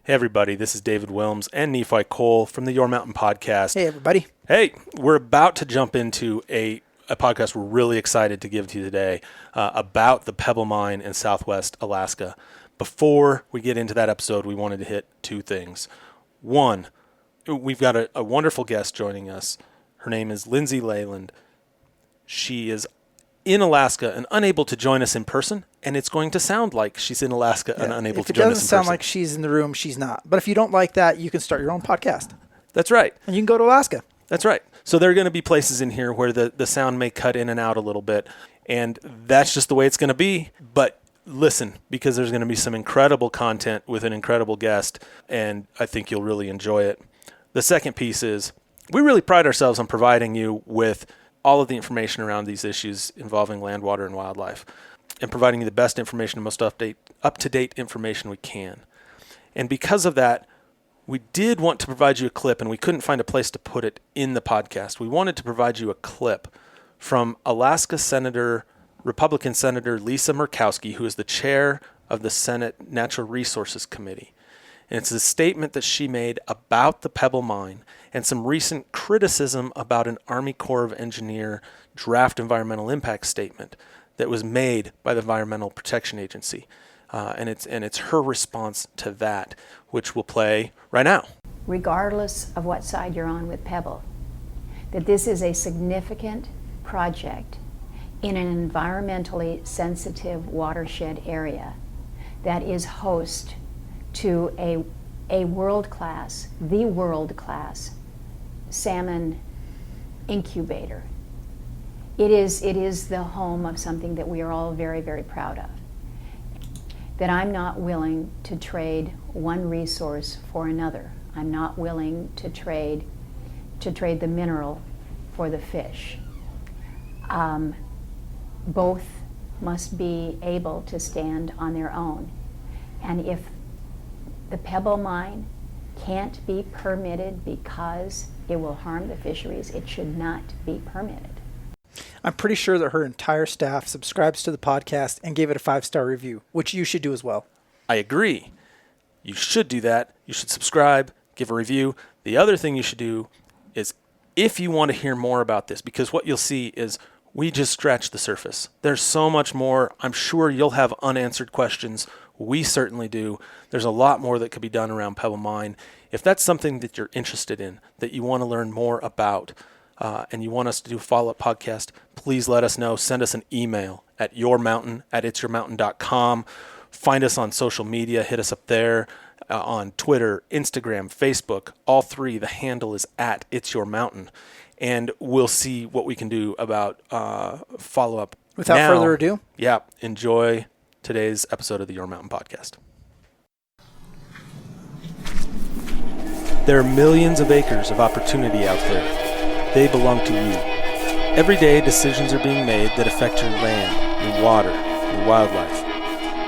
Hey, everybody, this is David Wilms and Nephi Cole from the Your Mountain podcast. Hey, everybody. Hey, we're about to jump into a podcast we're really excited to give to you today about the Pebble Mine in Southwest Alaska. Before we get into that episode, we wanted to hit two things. One, we've got a wonderful guest joining us. Her name is Lindsay Layland. She is in Alaska and unable to join us in person, and it's going to sound like she's in Alaska and unable to join us in person. If it doesn't sound like she's in the room, she's not. But if you don't like that, you can start your own podcast. That's right. And you can go to Alaska. That's right. So there are going to be places in here where the sound may cut in and out a little bit, and that's just the way it's going to be. But listen, because there's going to be some incredible content with an incredible guest, and I think you'll really enjoy it. The second piece is we really pride ourselves on providing you with all of the information around these issues involving land, water, and wildlife, and providing you the best information and most up-to-date information we can. And because of that, we did want to provide you a clip, and we couldn't find a place to put it in the podcast. We wanted to provide you a clip from Alaska Republican Senator Lisa Murkowski, who is the chair of the Senate Natural Resources Committee. And it's a statement that she made about the Pebble Mine and some recent criticism about an Army Corps of Engineer draft environmental impact statement that was made by the Environmental Protection Agency. And it's her response to that, which we'll play right now. Regardless of what side you're on with Pebble, that this is a significant project in an environmentally sensitive watershed area that is host to the world-class salmon incubator. It is the home of something that we are all very, very proud of. That I'm not willing to trade one resource for another. I'm not willing to trade the mineral for the fish. Both must be able to stand on their own. And if the Pebble Mine can't be permitted because it will harm the fisheries, it should not be permitted. I'm pretty sure that her entire staff subscribes to the podcast and gave it a 5-star review, which you should do as well. I agree. You should do that. You should subscribe, give a review. The other thing you should do is, if you want to hear more about this, because what you'll see is we just scratched the surface. There's so much more. I'm sure you'll have unanswered questions. We certainly do. There's a lot more that could be done around Pebble Mine. If that's something that you're interested in, that you want to learn more about, and you want us to do a follow-up podcast, please let us know. Send us an email at yourmountain@itsyourmountain.com. Find us on social media. Hit us up there on Twitter, Instagram, Facebook. All three, the handle is @itsyourmountain. And we'll see what we can do about follow-up. Without further ado. Yeah, enjoy today's episode of the Your Mountain podcast. There are millions of acres of opportunity out there. They belong to you. Every day, decisions are being made that affect your land, your water, your wildlife.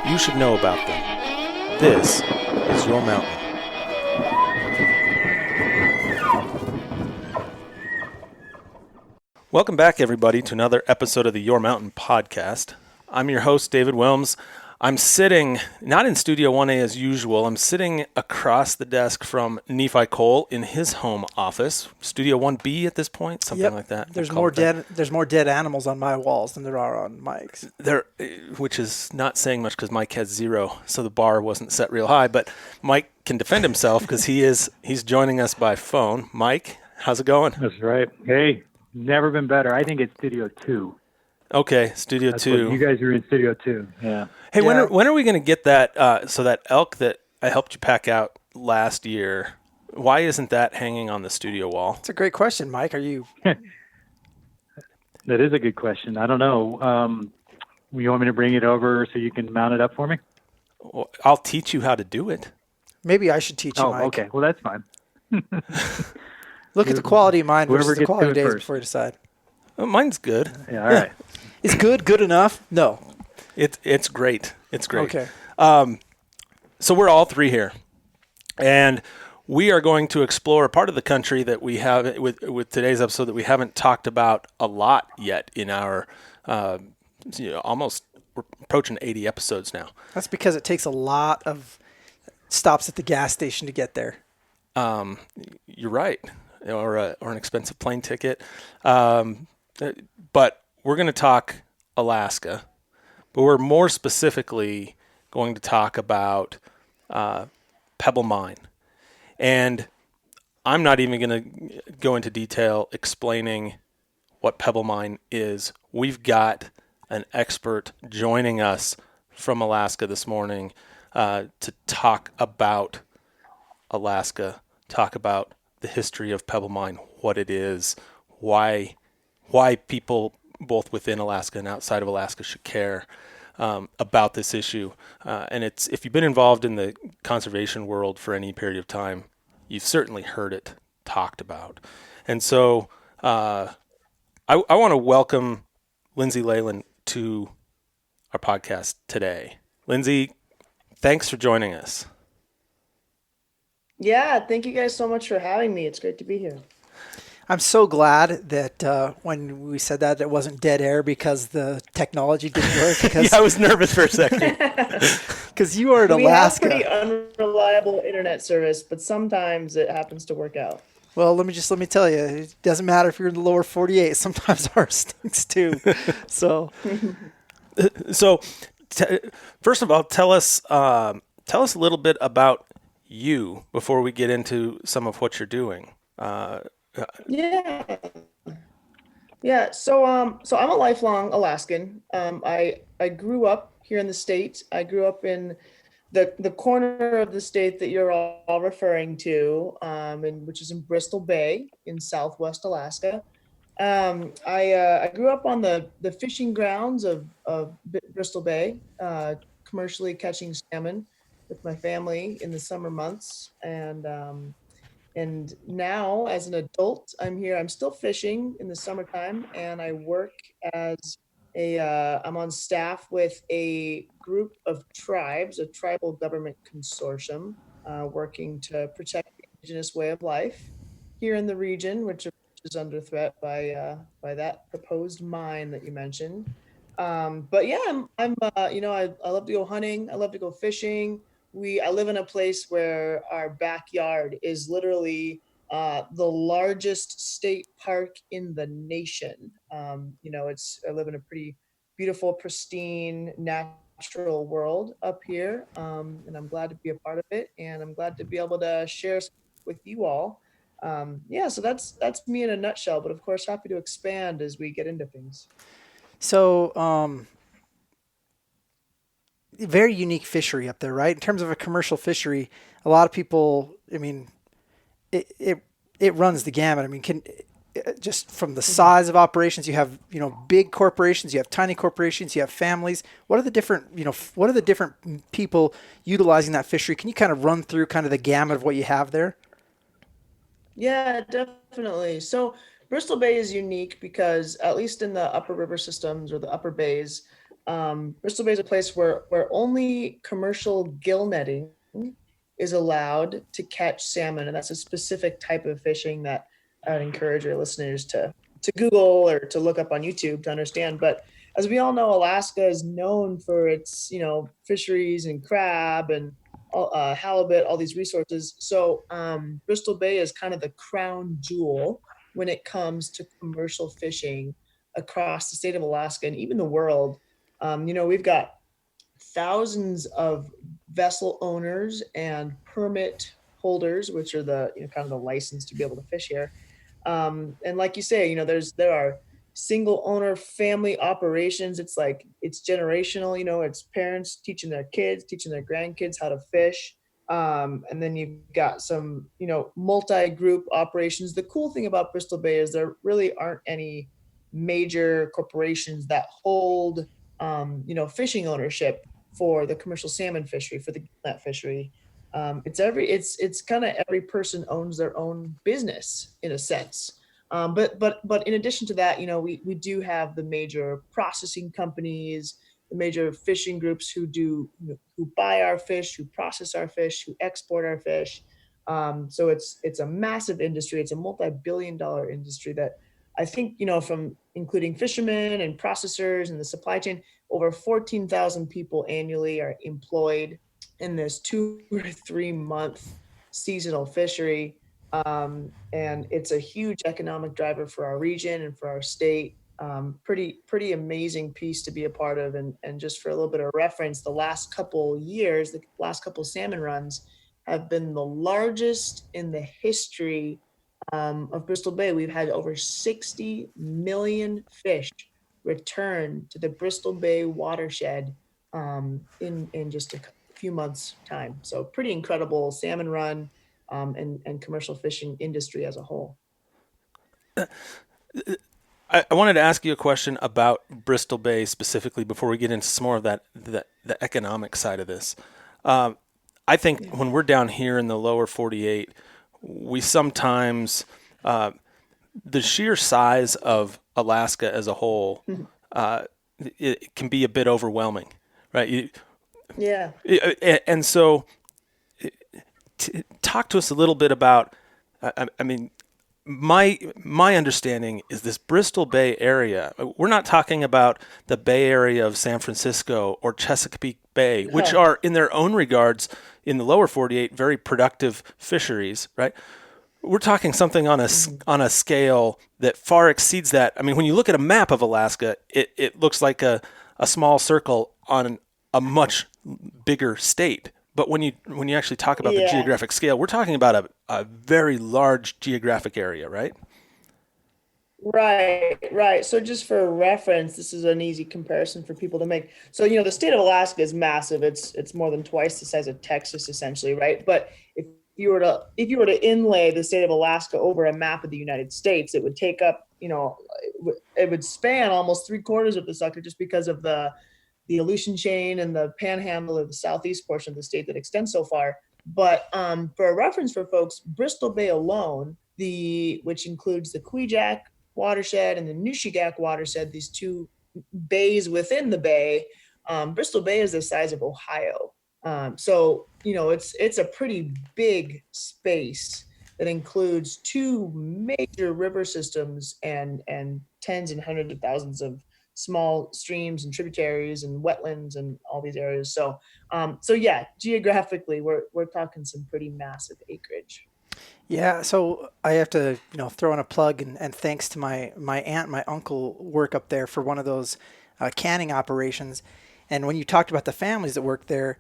You should know about them. This is Your Mountain. Welcome back, everybody, to another episode of the Your Mountain podcast. I'm your host, David Wilms. I'm sitting, not in Studio 1A as usual, I'm sitting across the desk from Nephi Cole in his home office, Studio 1B at this point, something like that. There's more dead animals on my walls than there are on Mike's. Which is not saying much because Mike has 0, so the bar wasn't set real high, but Mike can defend himself because he's joining us by phone. Mike, how's it going? That's right. Hey, never been better. I think it's Studio 2. Okay, Studio 2. You guys are in Studio 2, yeah. Hey, when are we going to get that, so that elk that I helped you pack out last year, why isn't that hanging on the studio wall? That's a great question, Mike. Are you... That is a good question. I don't know. You want me to bring it over so you can mount it up for me? Well, I'll teach you how to do it. Maybe I should teach you, Mike. Oh, okay. Well, that's fine. Look at the quality of mine versus the quality of days before you decide. Well, mine's good. Yeah, all right. Is good enough? No. It's great. It's great. Okay. So we're all three here, and we are going to explore a part of the country that we have with today's episode that we haven't talked about a lot yet in our almost we're approaching 80 episodes now. That's because it takes a lot of stops at the gas station to get there. You're right, or an expensive plane ticket. But we're going to talk Alaska, but we're more specifically going to talk about Pebble Mine. And I'm not even going to go into detail explaining what Pebble Mine is. We've got an expert joining us from Alaska this morning to talk about Alaska, talk about the history of Pebble Mine, what it is, why people both within Alaska and outside of Alaska should care about this issue. And it's, if you've been involved in the conservation world for any period of time, you've certainly heard it talked about. And so I want to welcome Lindsay Layland to our podcast today. Lindsay, thanks for joining us. Yeah, thank you guys so much for having me. It's great to be here. I'm so glad that when we said that it wasn't dead air because the technology didn't work. Because Yeah, I was nervous for a second. you are in Alaska. We have pretty unreliable internet service, but sometimes it happens to work out. Well, let me tell you, it doesn't matter if you're in the lower 48. Sometimes ours stinks too. So, First of all, tell us a little bit about you before we get into some of what you're doing. Yeah. Yeah. So I'm a lifelong Alaskan. I grew up here in the state. I grew up in the corner of the state that you're all referring to, which is in Bristol Bay in Southwest Alaska. I grew up on the fishing grounds of Bristol Bay, commercially catching salmon with my family in the summer months, and now as an adult, I'm here. I'm still fishing in the summertime, and I work as I'm on staff with a group of tribes, a tribal government consortium, working to protect the indigenous way of life here in the region, which is under threat by that proposed mine that you mentioned. But yeah, I love to go hunting. I love to go fishing. I live in a place where our backyard is literally the largest state park in the nation. I live in a pretty beautiful, pristine, natural world up here, and I'm glad to be a part of it, and I'm glad to be able to share with you all. Yeah, so that's me in a nutshell. But of course, happy to expand as we get into things. so very unique fishery up there, right? In terms of a commercial fishery, a lot of people. I mean, it runs the gamut. I mean, just from the size of operations, you have big corporations, you have tiny corporations, you have families. What are the different people utilizing that fishery? Can you kind of run through kind of the gamut of what you have there? Yeah, definitely. So Bristol Bay is unique because at least in the upper river systems or the upper bays, Bristol Bay is a place where only commercial gill netting is allowed to catch salmon, and that's a specific type of fishing that I would encourage your listeners to Google or to look up on YouTube to understand. But as we all know, Alaska is known for its fisheries and crab and halibut, all these resources. So Bristol Bay is kind of the crown jewel when it comes to commercial fishing across the state of Alaska and even the world. We've got thousands of vessel owners and permit holders, which are the kind of the license to be able to fish here. And like you say, there are single owner family operations. It's generational. It's parents teaching their kids, teaching their grandkids how to fish. And then you've got some multi-group operations. The cool thing about Bristol Bay is there really aren't any major corporations that hold fishing ownership for the commercial salmon fishery, for the net fishery. It's kind of every person owns their own business in a sense. But in addition to that, we do have the major processing companies, the major fishing groups who buy our fish, who process our fish, who export our fish. So it's a massive industry. It's a multi-billion-dollar industry that I think, from including fishermen and processors and the supply chain, over 14,000 people annually are employed in this 2 or 3 month seasonal fishery. And it's a huge economic driver for our region and for our state. Pretty amazing piece to be a part of. And just for a little bit of reference, the last couple years, the last couple salmon runs have been the largest in the history of Bristol Bay. We've had over 60 million fish return to the Bristol Bay watershed in just a few months' time. So pretty incredible salmon run and commercial fishing industry as a whole. I wanted to ask you a question about Bristol Bay specifically before we get into some more of the economic side of this. I think when we're down here in the lower 48, we sometimes, the sheer size of Alaska as a whole, it can be a bit overwhelming, right? Yeah. And so talk to us a little bit about, I mean, my understanding is this Bristol Bay area. We're not talking about the Bay Area of San Francisco or Chesapeake Bay, which are in their own regards in the lower 48 very productive fisheries, right? We're talking something on a scale that far exceeds that. I mean, when you look at a map of Alaska, it looks like a small circle on a much bigger state. But when you actually talk about the geographic scale, we're talking about a very large geographic area, right? Right. So just for reference, this is an easy comparison for people to make. So, the state of Alaska is massive. It's more than twice the size of Texas, essentially, right? But if you were to inlay the state of Alaska over a map of the United States, it would take up, it would span almost 3/4 of the sucker just because of the Aleutian chain and the panhandle of the southeast portion of the state that extends so far. But for a reference for folks, Bristol Bay alone, which includes the Kvichak watershed and the Nushagak watershed, these two bays within the bay, Bristol Bay is the size of Ohio. So it's a pretty big space that includes two major river systems and tens and hundreds of thousands of small streams and tributaries and wetlands and all these areas. So yeah, geographically, we're talking some pretty massive acreage. Yeah, so I have to, throw in a plug and thanks to my aunt and my uncle work up there for one of those canning operations. And when you talked about the families that work there,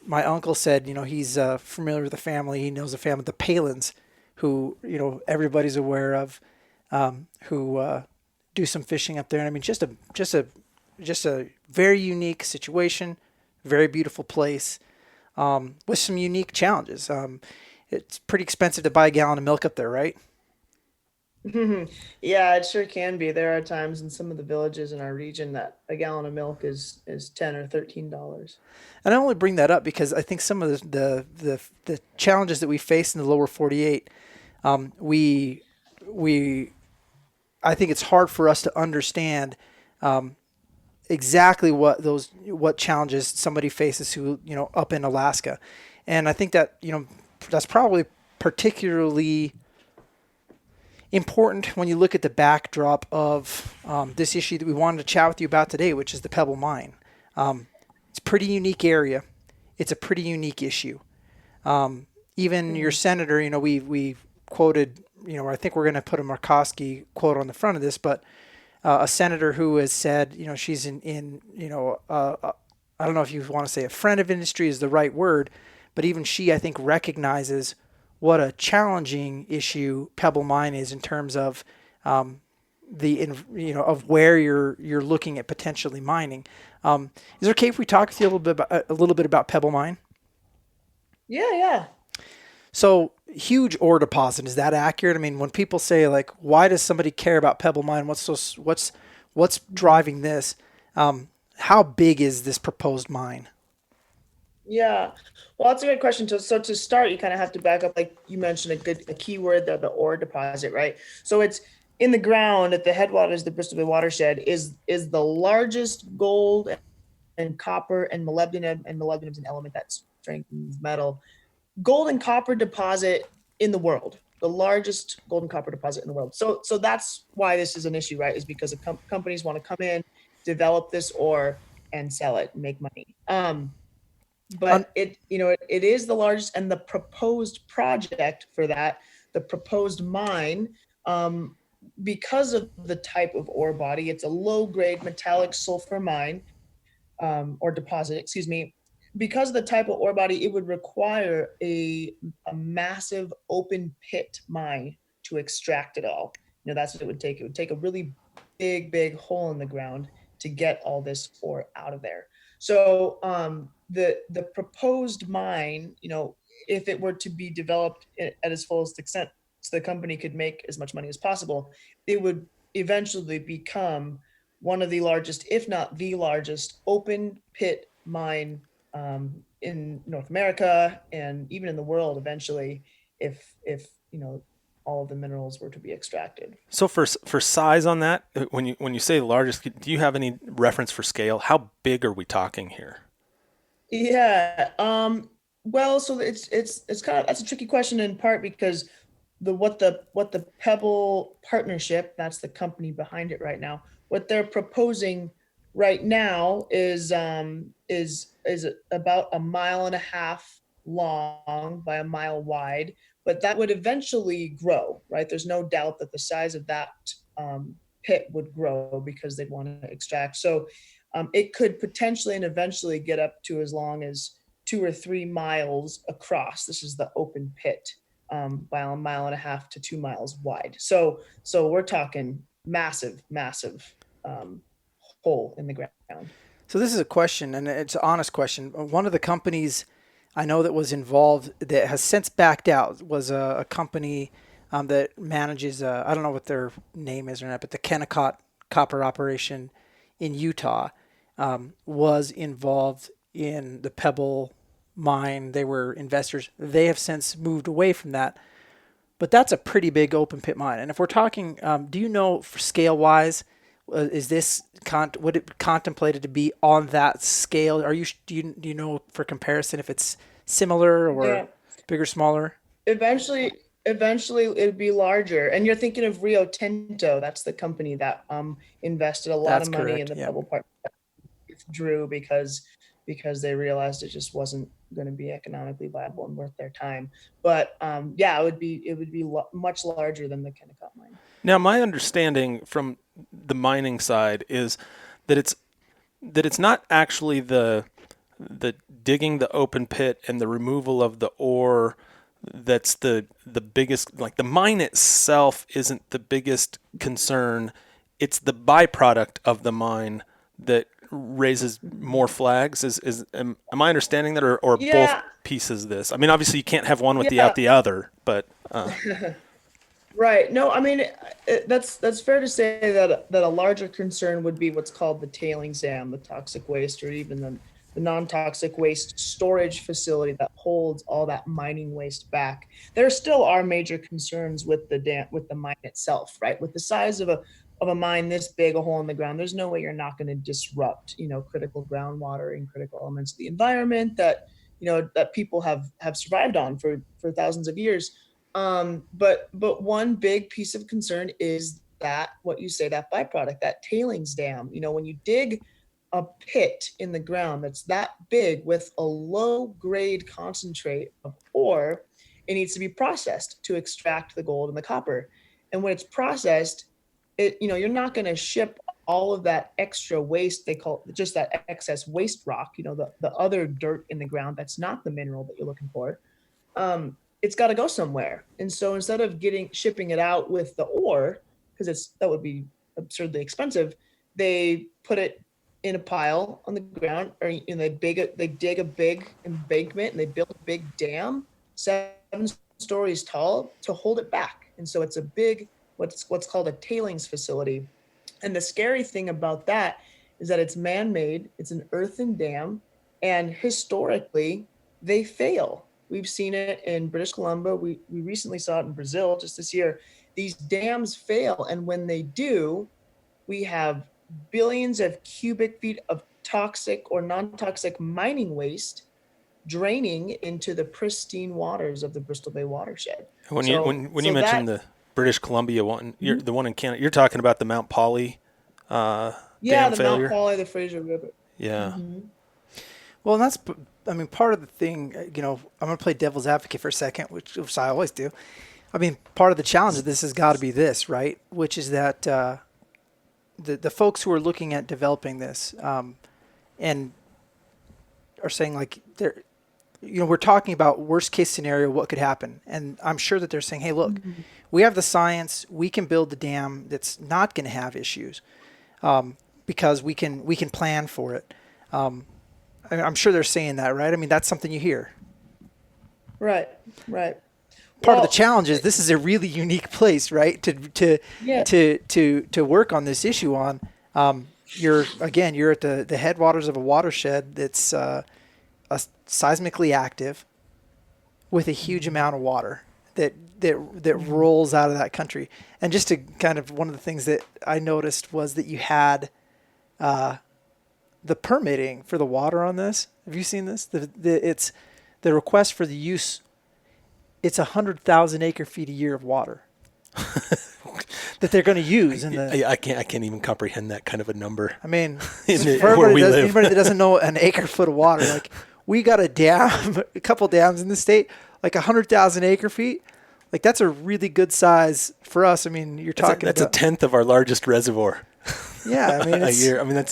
my uncle said, he's familiar with the family. He knows the family, the Palins, who, everybody's aware of, who do some fishing up there. And I mean, just a very unique situation, very beautiful place, with some unique challenges. It's pretty expensive to buy a gallon of milk up there, right? Yeah, it sure can be. There are times in some of the villages in our region that a gallon of milk is $10 or $13. And I only bring that up because I think some of the challenges that we face in the lower 48, I think it's hard for us to understand exactly what challenges somebody faces who up in Alaska, and I think that that's probably particularly important when you look at the backdrop of this issue that we wanted to chat with you about today, which is the Pebble Mine. It's a pretty unique area. It's a pretty unique issue. Even your senator, we quoted, I think we're going to put a Murkowski quote on the front of this, but a senator who has said, she's in I don't know if you want to say a friend of industry is the right word, but even she, I think, recognizes what a challenging issue Pebble Mine is in terms of of where you're looking at potentially mining. Is it okay if we talk with you a little bit about Pebble Mine? Yeah. So huge ore deposit, is that accurate? I mean, when people say like, why does somebody care about Pebble Mine? What's driving this? How big is this proposed mine? Yeah, well, that's a good question. So to start, you kind of have to back up, like you mentioned, a key word there, the ore deposit, right? So it's in the ground at the headwaters, the Bristol Bay watershed is the largest gold and copper and molybdenum is an element that strengthens metal. Gold and copper deposit in the world, the largest gold and copper deposit in the world. So that's why this is an issue, right? Is because companies want to come in, develop this ore, and sell it and make money. but it is the largest, and the proposed project for that, the proposed mine, because of the type of ore body, it's a low grade metallic sulfur mine, or deposit, excuse me. Because of the type of ore body, it would require a massive open pit mine to extract it all. That's what it would take. It would take a really big hole in the ground to get all this ore out of there. So the proposed mine, if it were to be developed at its fullest extent, so the company could make as much money as possible, it would eventually become one of the largest, if not the largest, open pit mine in North America and even in the world eventually, if all of the minerals were to be extracted. So for size on that, when you say the largest, do you have any reference for scale? How big are we talking here? Yeah. Well, so it's kind of, that's a tricky question in part because what the Pebble partnership, that's the company behind it right now, what they're proposing right now is about 1.5 miles long by 1 mile wide, but that would eventually grow, right? There's no doubt that the size of that pit would grow because they'd want to extract. So it could potentially and eventually get up to as long as 2 or 3 miles across. This is the open pit, by 1.5 to 2 miles wide. So we're talking massive hole in the ground. So this is a question, and it's an honest question. One of the companies I know that was involved that has since backed out was a company that manages, I don't know what their name is or not, but the Kennecott copper operation in Utah was involved in the Pebble mine. They were investors. They have since moved away from that. But that's a pretty big open pit mine. And if we're talking, do you know, for scale wise, is this would it contemplated to be on that scale? Do you know for comparison if it's similar or bigger, smaller? Eventually it'd be larger. And you're thinking of Rio Tinto. That's the company that invested a lot of money in the Pebble part. Withdrew because they realized it just wasn't going to be economically viable and worth their time. But it would be much larger than the Kennecott mine. Now, my understanding from the mining side is that it's not actually the digging the open pit and the removal of the ore that's the biggest. Like, the mine itself isn't the biggest concern. It's the byproduct of the mine that raises more flags. Am I understanding that, or both pieces of this? I mean, obviously you can't have one without the other, but right. No, I mean, that's fair to say that a larger concern would be what's called the tailings dam, the toxic waste, or even the non-toxic waste storage facility that holds all that mining waste back. There still are major concerns with the dam, with the mine itself, right? With the size of a mine this big, a hole in the ground, there's no way you're not going to disrupt, critical groundwater and critical elements of the environment that people have survived on for thousands of years. But one big piece of concern is that what you say, that byproduct, that tailings dam. When you dig a pit in the ground that's that big with a low grade concentrate of ore, it needs to be processed to extract the gold and the copper. And when it's processed, you're not going to ship all of that extra waste, they call it just that excess waste rock, the other dirt in the ground that's not the mineral that you're looking for. It's got to go somewhere. And so instead of shipping it out with the ore, because that would be absurdly expensive, they put it in a pile on the ground, they dig a big embankment and they build a big dam 7 stories tall to hold it back. And so it's a big, what's called a tailings facility. And the scary thing about that is that it's man-made, it's an earthen dam, and historically they fail. We've seen it in British Columbia. We recently saw it in Brazil just this year. These dams fail, and when they do, we have billions of cubic feet of toxic or non-toxic mining waste draining into the pristine waters of the Bristol Bay watershed. When you mentioned the British Columbia one, the one in Canada, you're talking about the Mount Polly dam failure? Mount Polly, the Fraser River. Yeah. Mm-hmm. Well, and that's, I mean, part of the thing, I'm going to play devil's advocate for a second, which I always do. I mean, part of the challenge of this has got to be this, right? Which is that the folks who are looking at developing this and are saying like we're talking about worst case scenario, what could happen, and I'm sure that they're saying, hey, look, we have the science, we can build the dam that's not going to have issues because we can plan for it. I'm sure they're saying that, right? I mean, that's something you hear. Right. Part of the challenge is this is a really unique place, right? To work on this issue on. You're at the headwaters of a watershed that's seismically active, with a huge amount of water that rolls out of that country. And just to kind of, one of the things that I noticed was that you had the permitting for the water on this. Have you seen this? It's the request for the use. It's 100,000 acre feet a year of water that they're going to use. I can't even comprehend that kind of a number. I mean, where we live. Anybody that doesn't know an acre foot of water, like we got a dam, a couple dams in the state, like 100,000 acre feet. Like that's a really good size for us. I mean, you're talking that's a tenth of our largest reservoir. Yeah, I mean, a year. I mean,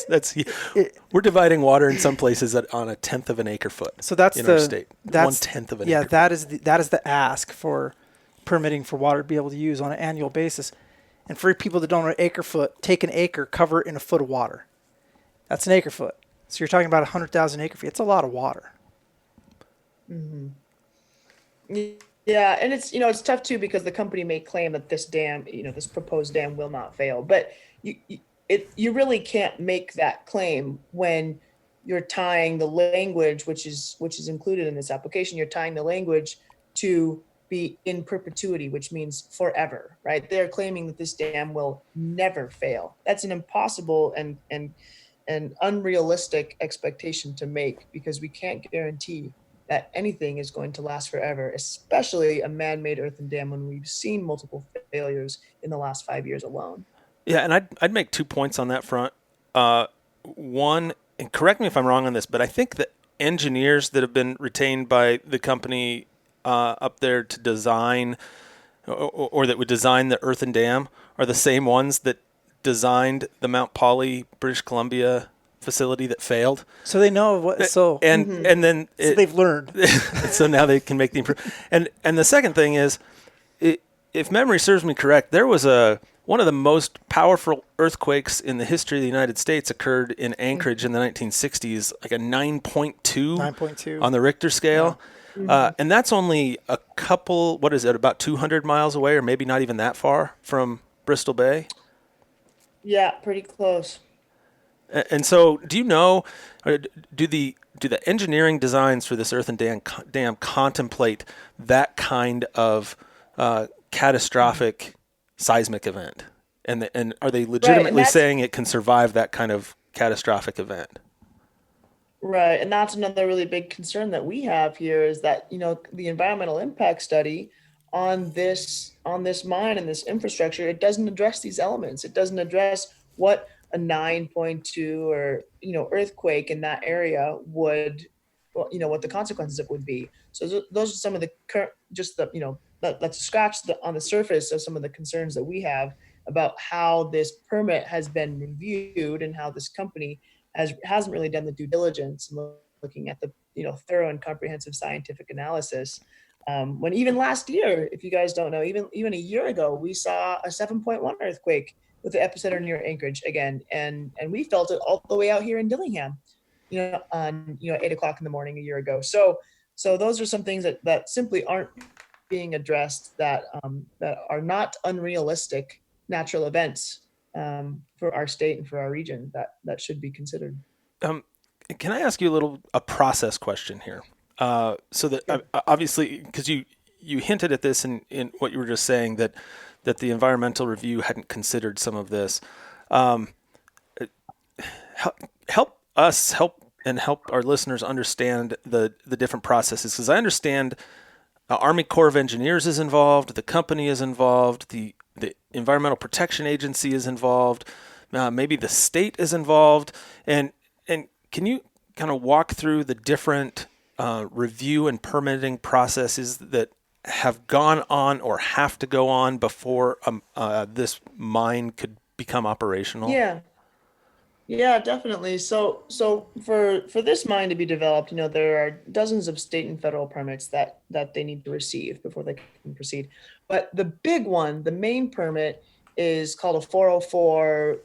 we're dividing water in some places on a tenth of an acre foot. So that's in our state. 1/10 of an acre. Yeah, that is the ask for permitting for water to be able to use on an annual basis. And for people that don't know acre foot, take an acre, cover it in a foot of water. That's an acre foot. So you're talking about 100,000 acre feet. It's a lot of water. Mm-hmm. Yeah, and it's tough too because the company may claim that this dam, this proposed dam will not fail, but you really can't make that claim when you're tying the language, which is included in this application. You're tying the language to be in perpetuity, which means forever, right? They're claiming that this dam will never fail. That's an impossible and unrealistic expectation to make because we can't guarantee that anything is going to last forever, especially a man-made earthen dam when we've seen multiple failures in the last 5 years alone. Yeah, and I'd make 2 points on that front. One, and correct me if I'm wrong on this, but I think the engineers that have been retained by the company up there to design or that would design the earthen dam are the same ones that designed the Mount Poly, British Columbia facility that failed. So they know what. So and then they've learned. So now they can make the improvement. And the second thing is, if memory serves me correct, there was one of the most powerful earthquakes in the history of the United States occurred in Anchorage in the 1960s, like a 9.2 on the Richter scale. Yeah. And that's only a couple, about 200 miles away, or maybe not even that far from Bristol Bay? Yeah, pretty close. And so do you know, do the engineering designs for this earthen dam contemplate that kind of catastrophic seismic event? And are they legitimately saying it can survive that kind of catastrophic event? Right. And that's another really big concern that we have here is that, the environmental impact study on this mine and this infrastructure, it doesn't address these elements. It doesn't address what a 9.2 or, earthquake in that area would, what the consequences of it would be. So those are some of the current, let's scratch on the surface of some of the concerns that we have about how this permit has been reviewed and how this company hasn't really done the due diligence and looking at the thorough and comprehensive scientific analysis. When even last year, if you guys don't know, even a year ago, we saw a 7.1 earthquake with the epicenter near Anchorage again, and we felt it all the way out here in Dillingham, on 8:00 in the morning a year ago. So those are some things that simply aren't being addressed that are not unrealistic natural events for our state and for our region that should be considered. Can I ask you a process question here? So that obviously, because you hinted at this in what you were just saying, that the environmental review hadn't considered some of this. Help our listeners understand the different processes, because I understand Army Corps of Engineers is involved, the company is involved, the Environmental Protection Agency is involved, maybe the state is involved, and can you kind of walk through the different review and permitting processes that have gone on or have to go on before this mine could become operational? Yeah. Yeah, definitely. So for this mine to be developed, there are dozens of state and federal permits that they need to receive before they can proceed. But the big one, the main permit, is called a 404.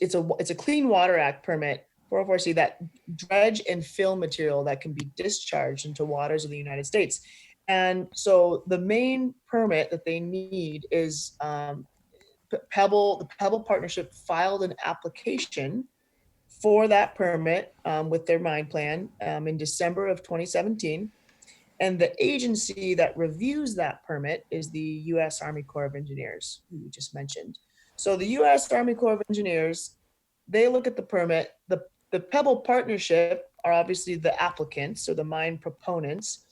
It's a Clean Water Act permit, 404C, that dredge and fill material that can be discharged into waters of the United States. And so the main permit that they need is the Pebble Partnership filed an application for that permit with their mine plan in December of 2017. And the agency that reviews that permit is the U.S. Army Corps of Engineers, who we just mentioned. So the U.S. Army Corps of Engineers, they look at the permit. The Pebble Partnership are obviously the applicants or the mine proponents.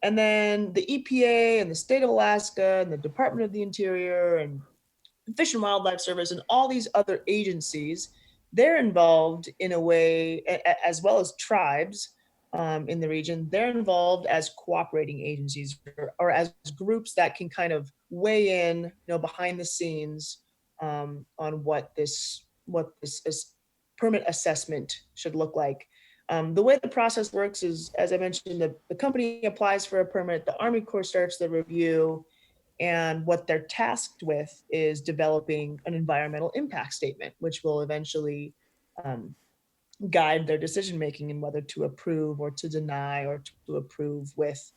And then the EPA and the state of Alaska and the Department of the Interior and Fish and Wildlife Service and all these other agencies, they're involved in a way, as well as tribes in the region. They're involved as cooperating agencies or as groups that can kind of weigh in, behind the scenes on what this permit assessment should look like. The way the process works is, as I mentioned, the company applies for a permit, the Army Corps starts the review, and what they're tasked with is developing an environmental impact statement, which will eventually guide their decision making in whether to approve or to deny or to approve with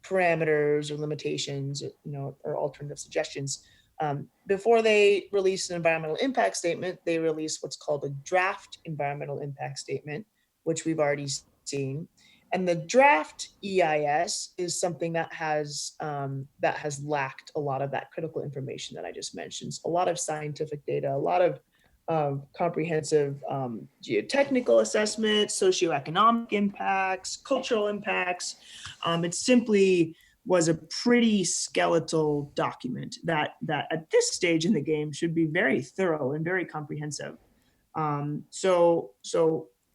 parameters or limitations, or alternative suggestions. Before they release an environmental impact statement, they release what's called a draft environmental impact statement, which we've already seen. And the draft EIS is something that has lacked a lot of that critical information that I just mentioned. So a lot of scientific data, a lot of comprehensive geotechnical assessments, socioeconomic impacts, cultural impacts. It simply was a pretty skeletal document that at this stage in the game should be very thorough and very comprehensive. So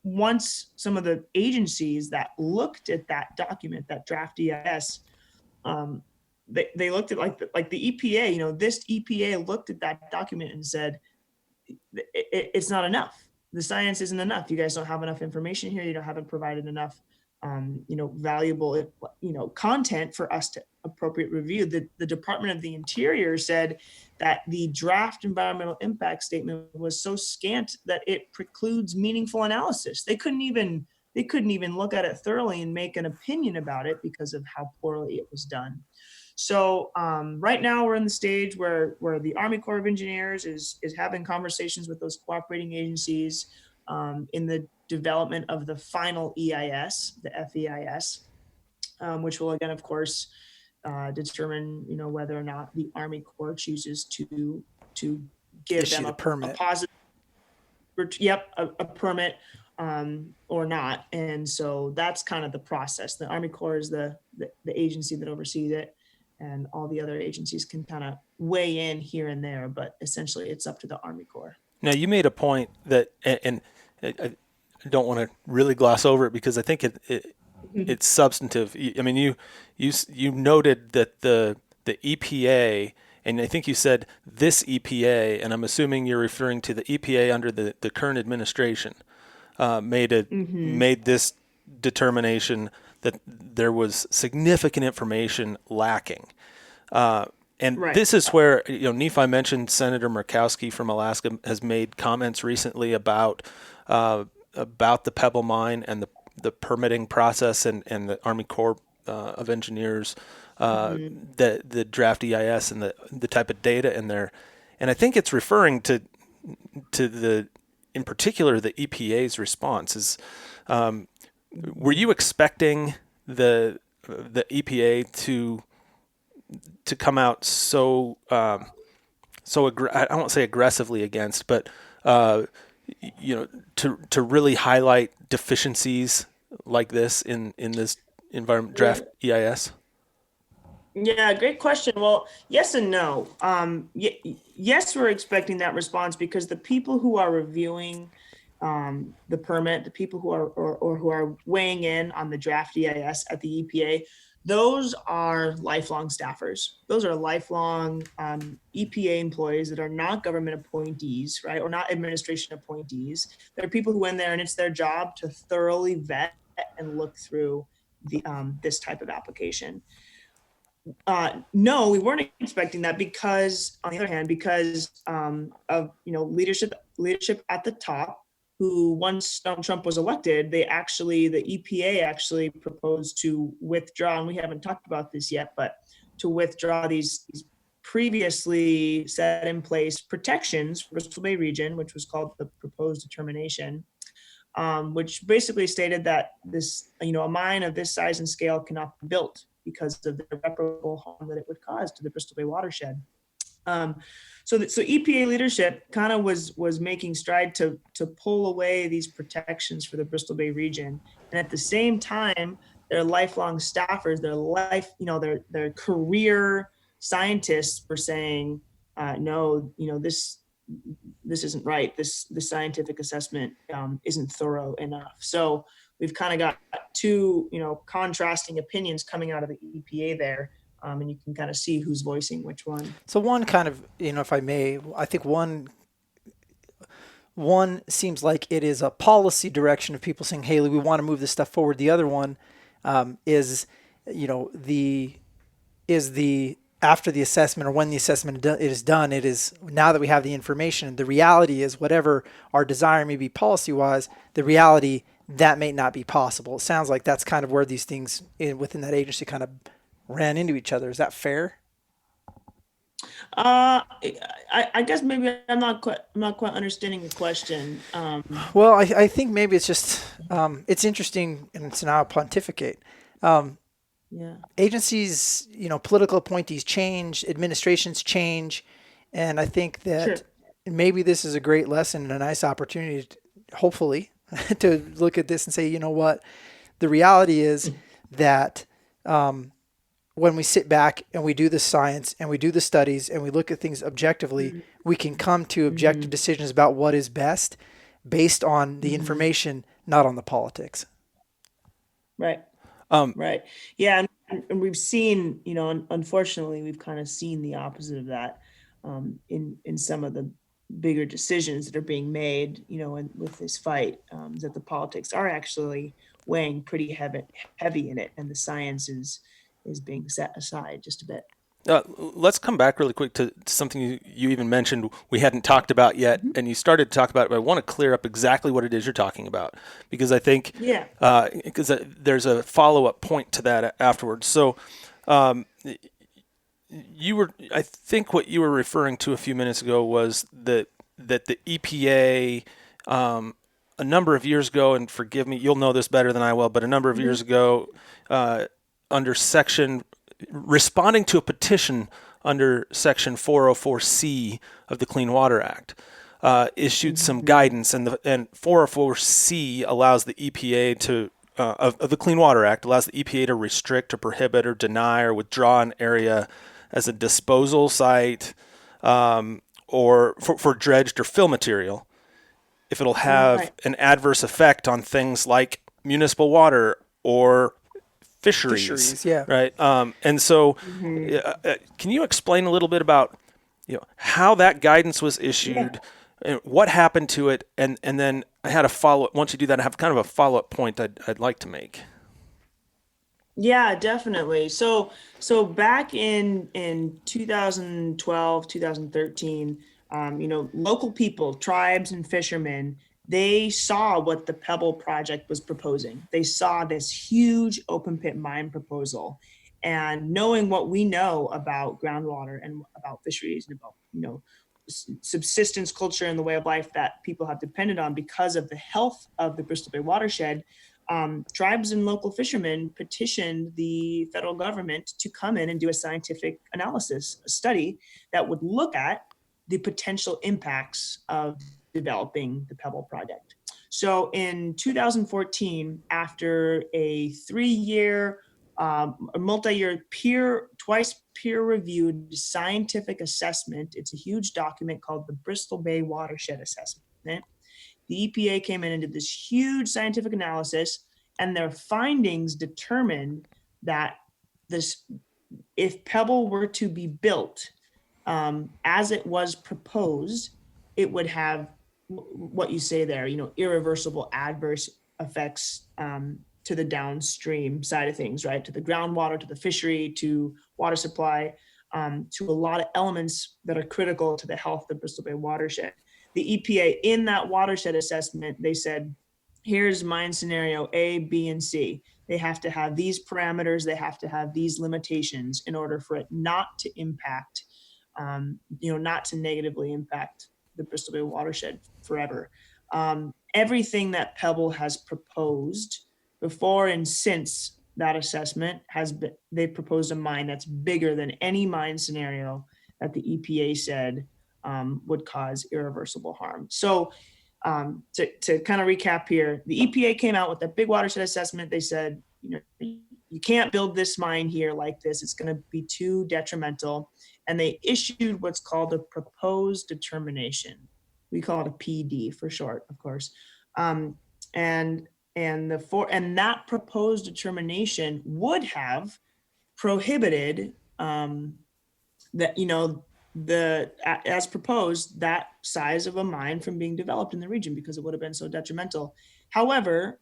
once some of the agencies that looked at that document, that draft EIS, they looked at like the EPA, this EPA looked at that document and said, it's not enough. The science isn't enough. You guys don't have enough information here. You haven't provided enough, valuable, content for us to appropriate review. The Department of the Interior said that the draft environmental impact statement was so scant that it precludes meaningful analysis. They couldn't even look at it thoroughly and make an opinion about it because of how poorly it was done. So right now we're in the stage where the Army Corps of Engineers is having conversations with those cooperating agencies in the development of the final EIS, the FEIS, which will again, of course, determine whether or not the Army Corps chooses to give Issue them the permit. a positive, a permit or not. And so that's kind of the process. The Army Corps is the agency that oversees it, and all the other agencies can kind of weigh in here and there, but essentially it's up to the Army Corps. Now, you made a point that, and I don't want to really gloss over it because I think it's substantive. I mean, you noted that the EPA, and I think you said this EPA, and I'm assuming you're referring to the EPA under the current administration, made this determination that there was significant information lacking. And Right. This is where, Nephi mentioned Senator Murkowski from Alaska has made comments recently about the Pebble mine and the permitting process and the Army Corps of Engineers, the draft EIS and the type of data in there. And I think it's referring to in particular, the EPA's response is, were you expecting the EPA to come out so I won't say aggressively against, but to really highlight deficiencies like this in this environment draft EIS? Yeah, great question. Well, yes and no. Yes, we're expecting that response because the people who are reviewing the permit, the people who are or who are weighing in on the draft EIS at the EPA, those are lifelong staffers. Those are lifelong EPA employees that are not government appointees, right, or not administration appointees. They're people who went there and it's their job to thoroughly vet and look through the this type of application. No, we weren't expecting that because, on the other hand, because of leadership at the top, who once Donald Trump was elected, the EPA actually proposed to withdraw, and we haven't talked about this yet, but to withdraw these previously set in place protections for Bristol Bay region, which was called the proposed determination, which basically stated that a mine of this size and scale cannot be built because of the irreparable harm that it would cause to the Bristol Bay watershed. So EPA leadership kind of was making stride to pull away these protections for the Bristol Bay region, and at the same time, their lifelong staffers, their career scientists were saying, no, this isn't right. This scientific assessment isn't thorough enough. So we've kind of got two, contrasting opinions coming out of the EPA there. And you can kind of see who's voicing which one. So one kind of, if I may, I think one seems like it is a policy direction of people saying, hey, we want to move this stuff forward. The other one is after the assessment or when the assessment is done, it is now that we have the information. The reality is whatever our desire may be policy-wise, the reality that may not be possible. It sounds like that's kind of where these things within that agency kind of ran into each other. Is that fair? I guess maybe I'm not quite understanding the question. Well, I think maybe it's just it's interesting, and it's now a pontificate. Yeah. Agencies, political appointees change, administrations change, and I think that maybe this is a great lesson and a nice opportunity, hopefully, to look at this and say, you know what, the reality is that when we sit back and we do the science and we do the studies and we look at things objectively, we can come to objective decisions about what is best based on the information, not on the politics. Right. Right. Yeah. And we've seen, unfortunately, we've kind of seen the opposite of that in some of the bigger decisions that are being made, with this fight, that the politics are actually weighing pretty heavy in it. And the science is being set aside just a bit. Let's come back really quick to something you even mentioned we hadn't talked about yet, and you started to talk about it, but I want to clear up exactly what it is you're talking about, because I think because there's a follow-up point to that afterwards. So I think what you were referring to a few minutes ago was that the EPA a number of years ago, and forgive me, you'll know this better than I will, but a number of years ago, under responding to a petition under Section 404C of the Clean Water Act, issued some guidance, and 404C allows the EPA of the Clean Water Act allows the EPA to restrict or prohibit or deny or withdraw an area as a disposal site or for dredged or fill material if it'll have an adverse effect on things like municipal water or fisheries, right? And so, can you explain a little bit about, how that guidance was issued, and what happened to it, and then I had a follow-up. Once you do that, I have kind of a follow-up point I'd like to make. Yeah, definitely. So back in 2012, 2013, local people, tribes and fishermen, they saw what the Pebble project was proposing. They saw this huge open pit mine proposal, and knowing what we know about groundwater and about fisheries and about, subsistence culture and the way of life that people have depended on because of the health of the Bristol Bay watershed, tribes and local fishermen petitioned the federal government to come in and do a scientific analysis, a study that would look at the potential impacts of developing the Pebble project. So in 2014, after a 3-year, multi-year twice peer-reviewed scientific assessment, it's a huge document called the Bristol Bay Watershed Assessment. The EPA came in and did this huge scientific analysis, and their findings determined that if Pebble were to be built as it was proposed, it would have what you say there, irreversible adverse effects to the downstream side of things, right? To the groundwater, to the fishery, to water supply, to a lot of elements that are critical to the health of the Bristol Bay watershed. The EPA, in that watershed assessment, they said, here's mine scenario A, B, and C. They have to have these parameters. They have to have these limitations in order for it not to impact, not to negatively impact the Bristol Bay watershed forever. Everything that Pebble has proposed before and since that assessment they proposed a mine that's bigger than any mine scenario that the EPA said would cause irreversible harm. So to kind of recap here, the EPA came out with a big watershed assessment. They said, you can't build this mine here like this. It's going to be too detrimental. And they issued what's called a proposed determination. We call it a PD for short, of course. And that proposed determination would have prohibited as proposed, that size of a mine from being developed in the region because it would have been so detrimental. However,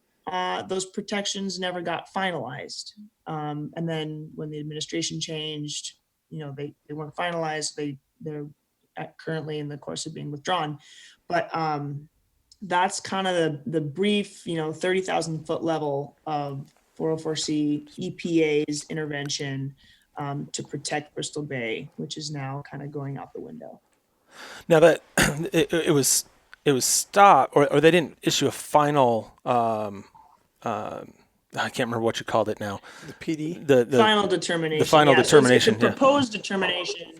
those protections never got finalized. And then when the administration changed, they weren't finalized. They're currently in the course of being withdrawn. But that's kind of the brief, 30,000 foot level of 404C EPA's intervention to protect Bristol Bay, which is now kind of going out the window. Now that it was stopped, or they didn't issue a final. I can't remember what you called it now. The PD, the final determination. The final determination. So it's a proposed determination.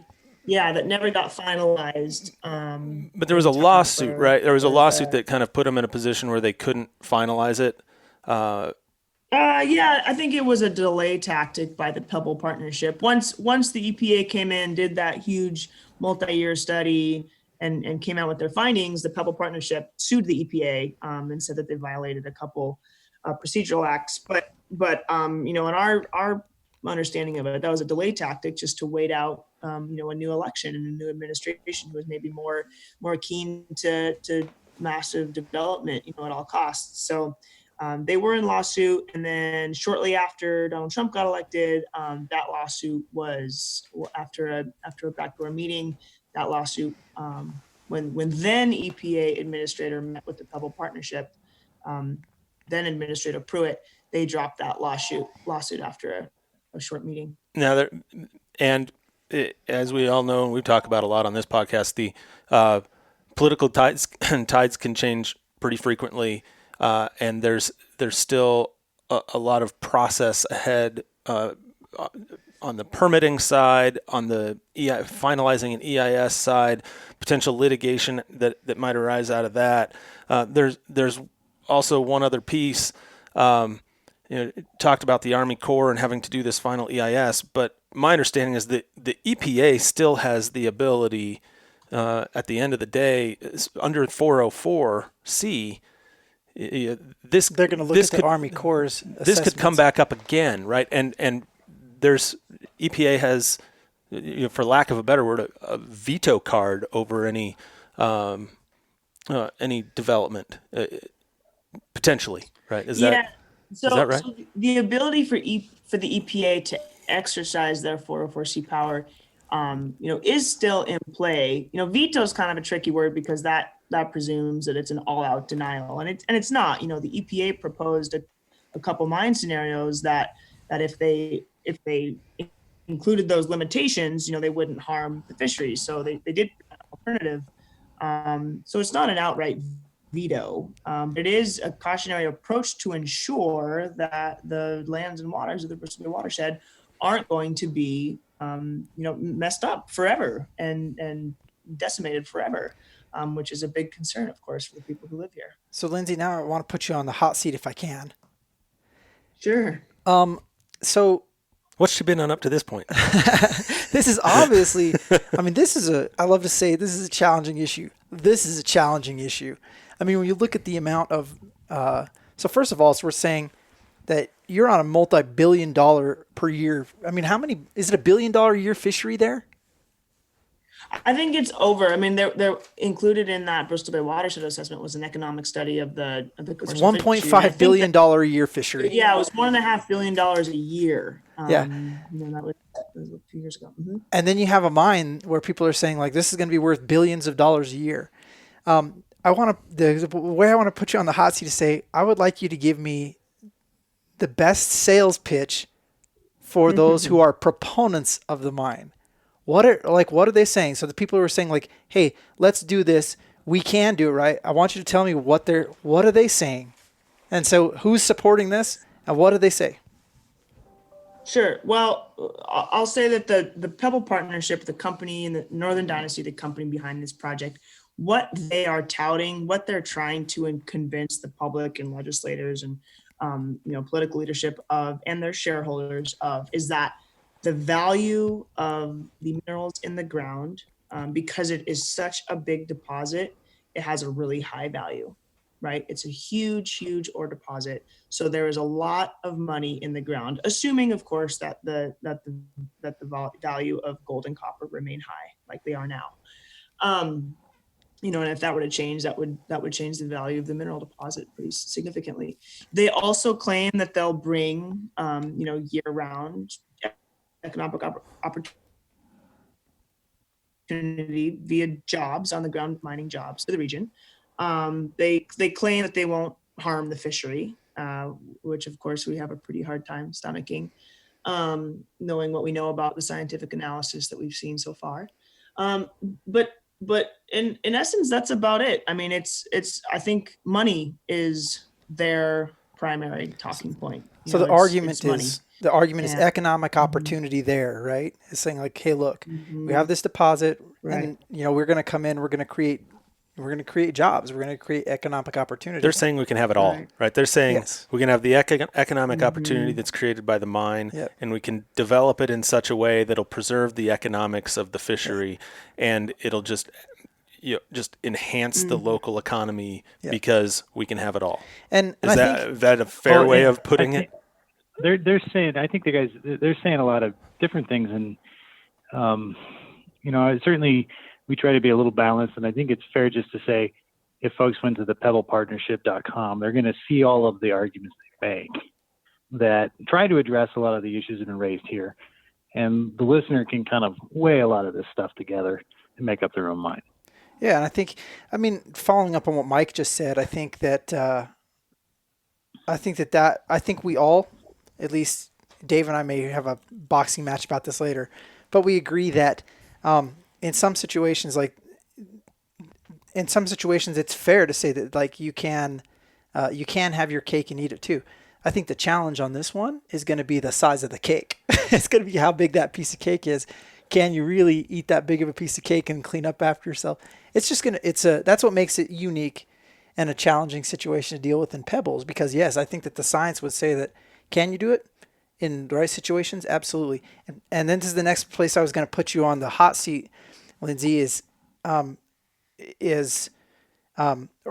Yeah, that never got finalized. But there was a lawsuit, right? There was a lawsuit that kind of put them in a position where they couldn't finalize it. Yeah, I think it was a delay tactic by the Pebble partnership. Once the EPA came in, did that huge multi-year study and came out with their findings, the Pebble partnership sued the EPA and said that they violated a couple procedural acts. But in our understanding of it, that was a delay tactic just to wait out a new election and a new administration who was maybe more keen to massive development, at all costs. So they were in lawsuit, and then shortly after Donald Trump got elected, that lawsuit was after a backdoor meeting. That lawsuit, when then EPA administrator met with the Pebble partnership, then Administrator Pruitt, they dropped that lawsuit after a short meeting. Now, as we all know, and we've talked about a lot on this podcast, the political tides can change pretty frequently. And there's still a lot of process ahead on the permitting side, on the finalizing an EIS side, potential litigation that might arise out of that. There's also one other piece. Talked about the Army Corps and having to do this final EIS, but my understanding is that the EPA still has the ability, at the end of the day, under 404C. They're going to look at the Army Corps' this could come back up again, right? And there's EPA has, for lack of a better word, a veto card over any development potentially, right? Is that right? So the ability for the EPA to exercise their 404C power, is still in play. Veto is kind of a tricky word because that presumes that it's an all-out denial, and it's not. The EPA proposed a couple mine scenarios that if they included those limitations, they wouldn't harm the fisheries. So they did an alternative. So it's not an outright veto. It is a cautionary approach to ensure that the lands and waters of the Bristol Bay watershed aren't going to be messed up forever and decimated forever. Which is a big concern, of course, for the people who live here. So, Lindsay, now I want to put you on the hot seat if I can. Sure. So, what's she been on up to this point? This is obviously, I love to say this is a challenging issue. This is a challenging issue. I mean, when you look at the amount of, so first of all, so we're saying that you're on a multi-billion-dollar per year. I mean, how many, is it $1 billion a year fishery there? I think it's over. I mean, they're included in that Bristol Bay watershed assessment was an economic study of the It's commercial fishery. And I $1.5 think billion a year fishery. yeah, it was $1.5 billion a year. Yeah. That was a few years ago. Mhm. And then you have a mine where people are saying like, this is going to be worth billions of dollars a year. I want to, the way I want to put you on the hot seat to say, I would like you to give me the best sales pitch for those who are proponents of the mine. What are they saying? So the people who are saying like, hey, let's do this. We can do it, right? I want you to tell me what are they saying? And so who's supporting this and what do they say? Sure. Well, I'll say that the Pebble partnership, the company and the Northern Dynasty, the company behind this project, what they are touting, what they're trying to convince the public and legislators and political leadership of, and their shareholders of, is that the value of the minerals in the ground, because it is such a big deposit, it has a really high value, right? It's a huge, huge ore deposit. So there is a lot of money in the ground, assuming, of course, that the value of gold and copper remain high, like they are now. And if that were to change, that would change the value of the mineral deposit pretty significantly. They also claim that they'll bring, year-round economic opportunity via jobs on the ground, mining jobs to the region. They claim that they won't harm the fishery, which of course we have a pretty hard time stomaching, knowing what we know about the scientific analysis that we've seen so far. But in essence, that's about it. I mean, I think money is their primary talking point. So the argument is economic opportunity there, right? It's saying like, hey, look, we have this deposit, and we're going to come in, we're going to create jobs, we're going to create economic opportunity. They're saying we can have it all, right? They're saying we can have the economic opportunity that's created by the mine, and we can develop it in such a way that'll preserve the economics of the fishery, and it'll just enhance the local economy because we can have it all. And is that a fair way of putting it? They're saying, I think they're saying a lot of different things, and certainly we try to be a little balanced, and I think it's fair just to say if folks went to the pebblepartnership.com, they're going to see all of the arguments they make that try to address a lot of the issues that have been raised here, and the listener can kind of weigh a lot of this stuff together and make up their own mind. Yeah, and I mean, following up on what Mike just said, I think we all, at least Dave and I may have a boxing match about this later, but we agree that in some situations, it's fair to say that like you can have your cake and eat it too. I think the challenge on this one is going to be the size of the cake. It's going to be how big that piece of cake is. Can you really eat that big of a piece of cake and clean up after yourself? That's what makes it unique and a challenging situation to deal with in Pebbles, because yes, I think that the science would say that, can you do it in the right situations? Absolutely. And then this is the next place I was going to put you on the hot seat, Lindsay, or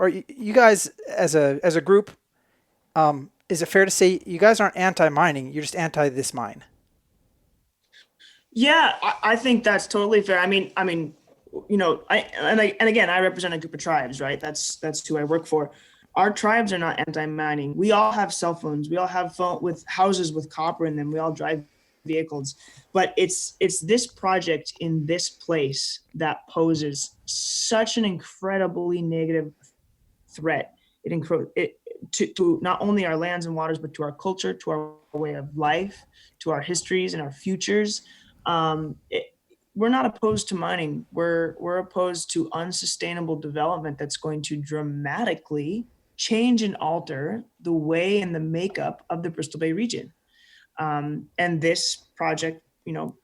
you guys as a group, is it fair to say you guys aren't anti-mining, you're just anti this mine? Yeah, I think that's totally fair. I mean, again, I represent a group of tribes, right? That's who I work for. Our tribes are not anti-mining. We all have cell phones. We all have phone with houses with copper in them. We all drive vehicles. But it's this project in this place that poses such an incredibly negative threat. To not only our lands and waters, but to our culture, to our way of life, to our histories and our futures. We're not opposed to mining. We're opposed to unsustainable development that's going to dramatically change and alter the way and the makeup of the Bristol Bay region. And this project,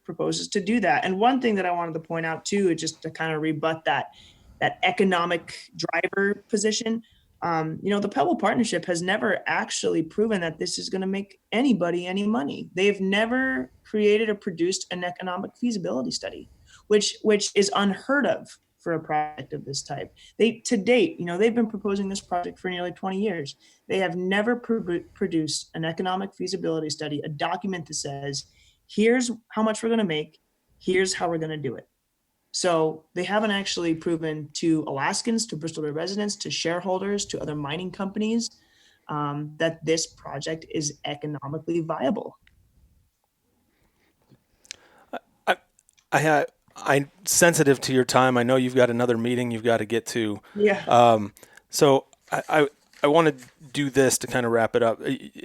proposes to do that. And one thing that I wanted to point out too, just to kind of rebut that economic driver position, the Pebble Partnership has never actually proven that this is going to make anybody any money. They've never created or produced an economic feasibility study, which is unheard of for a project of this type. To date, they've been proposing this project for nearly 20 years. They have never produced an economic feasibility study, a document that says, here's how much we're going to make, here's how we're going to do it. So they haven't actually proven to Alaskans, to Bristol Bay residents, to shareholders, to other mining companies, that this project is economically viable. I'm sensitive to your time. I know you've got another meeting you've got to get to. Yeah. So I want to do this to kind of wrap it up.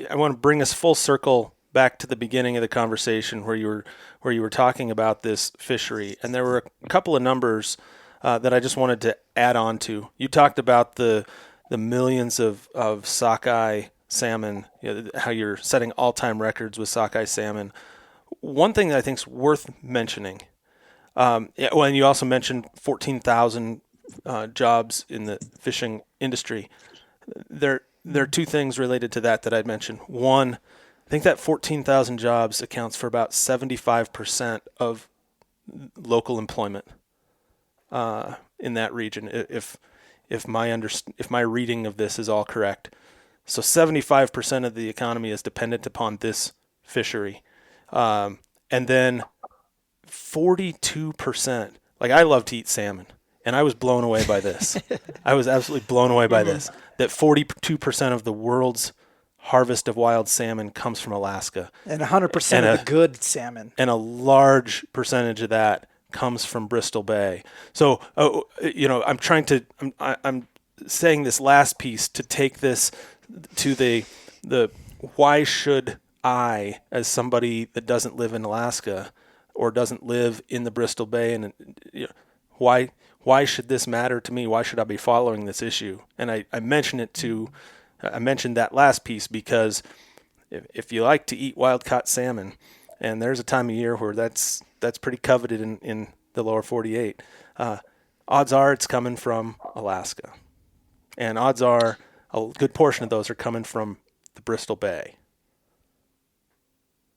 I want to bring us full circle back to the beginning of the conversation where you were talking about this fishery, and there were a couple of numbers that I just wanted to add on to. You talked about the millions of sockeye salmon, how you're setting all-time records with sockeye salmon. One thing that I think is worth mentioning, and you also mentioned 14,000 jobs in the fishing industry. There are two things related to that I'd mention. One, I think that 14,000 jobs accounts for about 75% of local employment in that region, if my reading of this is all correct. So 75% of the economy is dependent upon this fishery. And then 42%, like I love to eat salmon, and I was blown away by this. I was absolutely blown away by this, that 42% of the world's harvest of wild salmon comes from Alaska. And 100% of the good salmon. And a large percentage of that comes from Bristol Bay. So, I'm saying this last piece to take this to the why should I, as somebody that doesn't live in Alaska or doesn't live in the Bristol Bay, and why should this matter to me? Why should I be following this issue? And I mentioned that last piece because if you like to eat wild caught salmon, and there's a time of year where that's pretty coveted in the lower 48, odds are it's coming from Alaska, and odds are a good portion of those are coming from the Bristol Bay.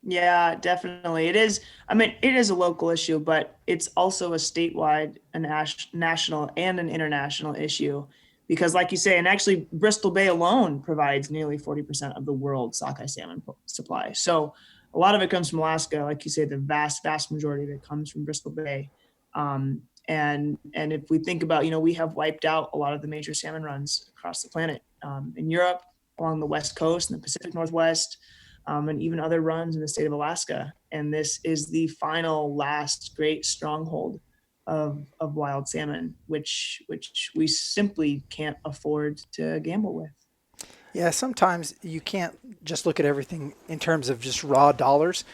Yeah, definitely. It is. I mean, it is a local issue, but it's also a statewide, a national, and an international issue. Because like you say, and actually Bristol Bay alone provides nearly 40% of the world's sockeye salmon supply. So a lot of it comes from Alaska. Like you say, the vast, vast majority of it comes from Bristol Bay. And if we think about, we have wiped out a lot of the major salmon runs across the planet, in Europe, along the West Coast and the Pacific Northwest, and even other runs in the state of Alaska. And this is the last great stronghold of wild salmon, which we simply can't afford to gamble with. Yeah, sometimes you can't just look at everything in terms of just raw dollars.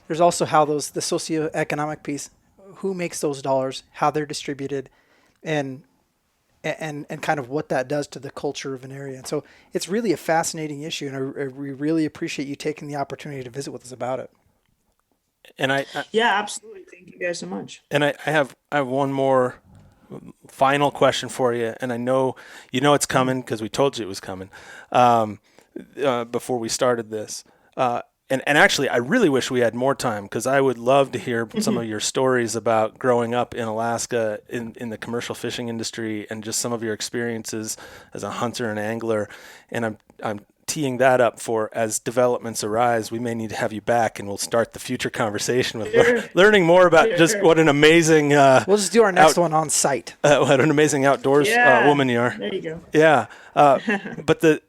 There's also how the socioeconomic piece, who makes those dollars, how they're distributed, and kind of what that does to the culture of an area. And so it's really a fascinating issue, and we really appreciate you taking the opportunity to visit with us about it. And yeah, absolutely. Thank you guys so much. And I have one more final question for you, and I know it's coming because we told you it was coming before we started this. And actually, I really wish we had more time because I would love to hear some of your stories about growing up in Alaska in the commercial fishing industry and just some of your experiences as a hunter and angler. And I'm teeing that up for as developments arise, we may need to have you back, and we'll start the future conversation with learning more about just what an amazing. We'll just do our next one on site. What an amazing outdoors woman you are. There you go. Yeah, but the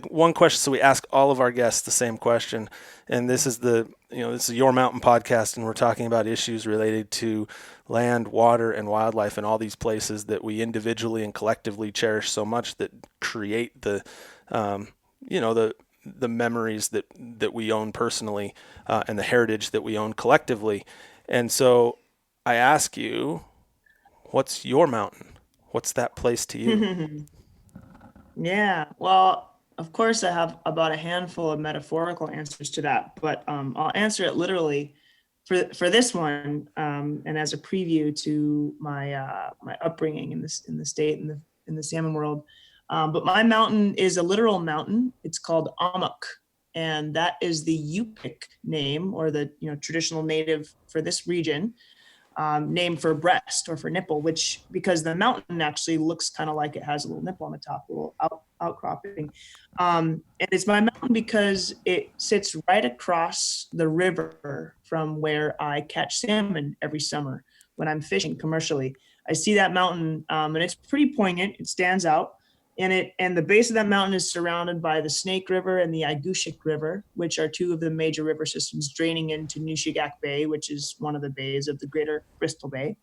one question, so we ask all of our guests the same question, and this is this is Your Mountain Podcast, and we're talking about issues related to land, water, and wildlife, and all these places that we individually and collectively cherish so much that create the memories that we own personally, and the heritage that we own collectively. And so I ask you, what's your mountain? What's that place to you? Yeah, well, of course, I have about a handful of metaphorical answers to that, but I'll answer it literally for this one, and as a preview to my my upbringing in the state and in the salmon world. But my mountain is a literal mountain. It's called Amuk, and that is the Yupik name, or the traditional native for this region. named for breast or for nipple, which because the mountain actually looks kind of like it has a little nipple on the top, a little outcropping. And it's my mountain because it sits right across the river from where I catch salmon every summer when I'm fishing commercially. I see that mountain, and it's pretty poignant. It stands out. And the base of that mountain is surrounded by the Snake River and the Igushik River, which are two of the major river systems draining into Nushagak Bay, which is one of the bays of the greater Bristol Bay.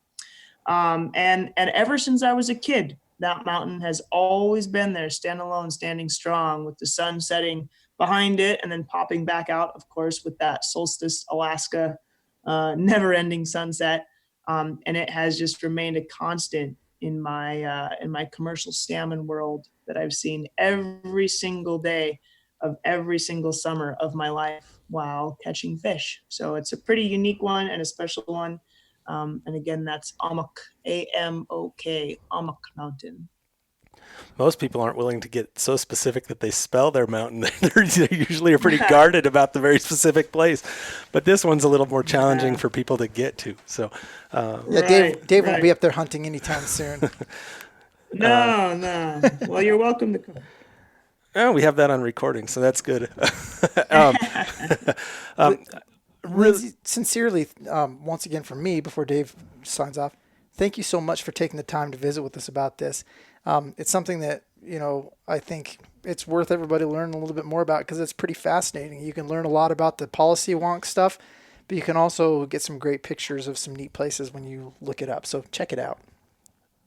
And ever since I was a kid, that mountain has always been there, standalone, standing strong, with the sun setting behind it and then popping back out, of course, with that solstice Alaska never-ending sunset. And it has just remained a constant in my commercial salmon world that I've seen every single day of every single summer of my life while catching fish. So it's a pretty unique one and a special one. And again, that's Amok, A-M-O-K, Amok Mountain. Most people aren't willing to get so specific that they spell their mountain. They usually are pretty guarded about the very specific place. But this one's a little more challenging for people to get to. So, Dave won't be up there hunting anytime soon. No. Well, you're welcome to come. Oh, we have that on recording, so that's good. Lindsay, sincerely, once again from me, before Dave signs off, thank you so much for taking the time to visit with us about this. It's something that, I think it's worth everybody learning a little bit more about because it's pretty fascinating. You can learn a lot about the policy wonk stuff, but you can also get some great pictures of some neat places when you look it up. So check it out.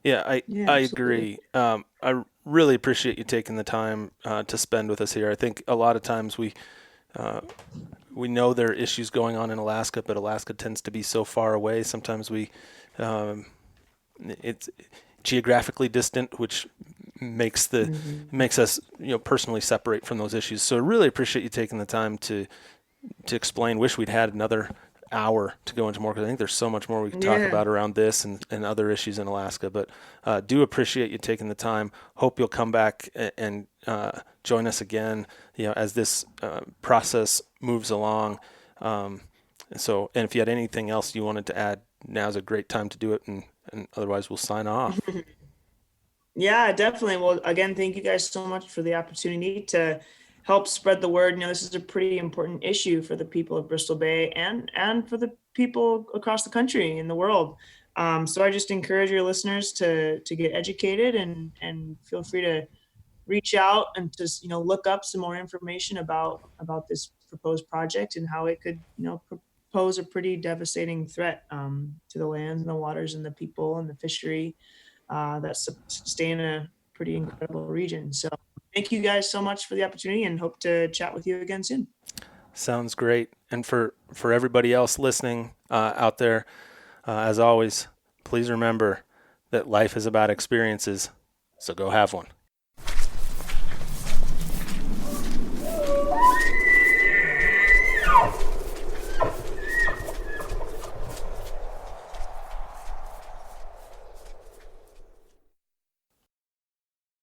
Yeah, I agree. I really appreciate you taking the time to spend with us here. I think a lot of times we know there are issues going on in Alaska, but Alaska tends to be so far away. Sometimes it's geographically distant, which makes us personally separate from those issues. So I really appreciate you taking the time to explain. Wish we'd had another hour to go into more, because I think there's so much more we can talk about around this and other issues in Alaska. But do appreciate you taking the time. Hope you'll come back and join us again, as this process moves along. And if you had anything else you wanted to add, now's a great time to do it, and otherwise we'll sign off. Yeah, definitely. Well, again, thank you guys so much for the opportunity to help spread the word. This is a pretty important issue for the people of Bristol Bay and for the people across the country and the world. So I just encourage your listeners to get educated and feel free to reach out and just, look up some more information about this proposed project and how it could, pose a pretty devastating threat to the lands and the waters and the people and the fishery that sustain a pretty incredible region. So thank you guys so much for the opportunity, and hope to chat with you again soon. Sounds great. And for everybody else listening out there, as always, please remember that life is about experiences, so go have one.